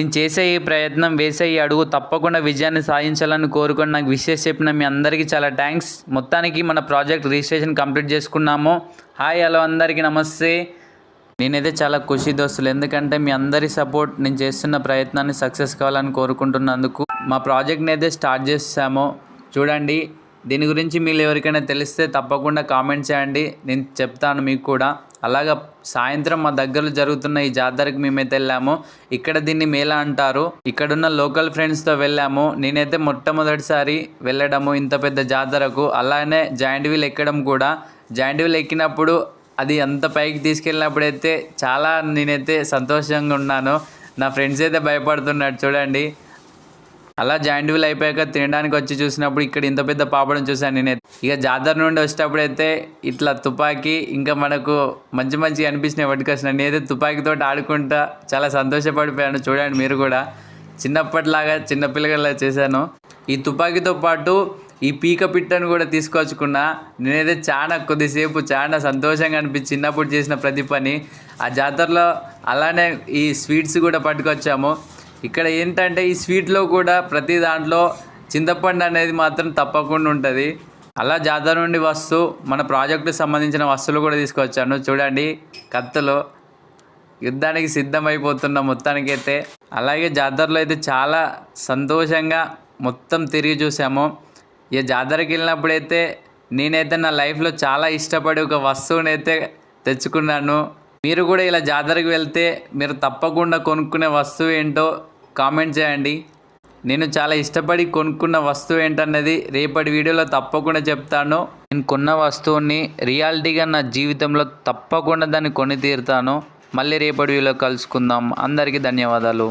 నేను చేసే ఈ ప్రయత్నం, వేసే ఈ అడుగు తప్పకుండా విజయాన్ని సాధించాలని కోరుకొని నాకు విషెస్ చెప్పిన మీ అందరికీ చాలా థ్యాంక్స్. మొత్తానికి మన ప్రాజెక్ట్ రిజిస్ట్రేషన్ కంప్లీట్ చేసుకున్నాము. హాయ్ హలో అందరికీ నమస్తే. నేనైతే చాలా ఖుషి దోస్తులు, ఎందుకంటే మీ అందరి సపోర్ట్ నేను చేస్తున్న ప్రయత్నాన్ని సక్సెస్ కావాలని కోరుకుంటున్నందుకు. మా ప్రాజెక్ట్ని అయితే స్టార్ట్ చేసాము. చూడండి, దీని గురించి మీరు ఎవరికైనా తెలిస్తే తప్పకుండా కామెంట్ చేయండి, నేను చెప్తాను మీకు కూడా. అలాగా సాయంత్రం మా దగ్గరలో జరుగుతున్న ఈ జాతరకి మేమైతే వెళ్ళాము. ఇక్కడ దీన్ని మేళా అంటారు. ఇక్కడున్న లోకల్ ఫ్రెండ్స్తో వెళ్ళాము. నేనైతే మొట్టమొదటిసారి వెళ్ళడము ఇంత పెద్ద జాతరకు. అలానే జాయింట్ వీల్ ఎక్కడం కూడా. జాయింట్ వీల్ ఎక్కినప్పుడు అది అంత పైకి తీసుకెళ్ళినప్పుడైతే చాలా నేనైతే సంతోషంగా ఉన్నాను. నా ఫ్రెండ్స్ అయితే భయపడుతున్నాడు చూడండి. అలా జాయింట్ వీల్ అయిపోయాక తినడానికి వచ్చి చూసినప్పుడు ఇక్కడ ఇంత పెద్ద పాపడం చూశాను నేనైతే. ఇక జాతర నుండి వచ్చేటప్పుడు అయితే ఇట్లా తుపాకీ ఇంకా మనకు మంచిగా అనిపించినాయి పట్టుకొచ్చిన. నేనైతే తుపాకీతో ఆడుకుంటా చాలా సంతోషపడిపోయాను. చూడండి మీరు కూడా చిన్నప్పటిలాగా చిన్నపిల్లగా చేశాను. ఈ తుపాకీతో పాటు ఈ పీక పిట్టను కూడా తీసుకొచ్చుకున్నా. నేనైతే కొద్దిసేపు చాలా సంతోషంగా అనిపించి చిన్నప్పుడు చేసిన ప్రతి పని. ఆ జాతరలో అలానే ఈ స్వీట్స్ కూడా పట్టుకొచ్చాము. ఇక్కడ ఏంటంటే ఈ స్వీట్లో కూడా ప్రతి దాంట్లో చింతపండు అనేది మాత్రం తప్పకుండా ఉంటుంది. అలా జాతర నుండి మన ప్రాజెక్టుకు సంబంధించిన వస్తువులు కూడా తీసుకొచ్చాను. చూడండి, కత్తులు యుద్ధానికి సిద్ధమైపోతున్న మొత్తానికైతే. అలాగే జాతరలో అయితే చాలా సంతోషంగా మొత్తం తిరిగి చూసాము. ఇక జాతరకి వెళ్ళినప్పుడైతే నేనైతే నా లైఫ్లో చాలా ఇష్టపడి ఒక వస్తువుని అయితే తెచ్చుకున్నాను. మీరు కూడా ఇలా జాతరకి వెళ్తే మీరు తప్పకుండా కొనుక్కునే వస్తువు ఏంటో కామెంట్ చేయండి. నేను చాలా ఇష్టపడి కొనుక్కున్న వస్తువు ఏంటన్నది రేపటి వీడియోలో తప్పకుండా చెప్తాను. నేను కొన్న వస్తువుని రియాలిటీగా నా జీవితంలో తప్పకుండా దాన్ని కొని తీరుతాను. మళ్ళీ రేపటి వీడియోలో కలుసుకుందాం. అందరికీ ధన్యవాదాలు.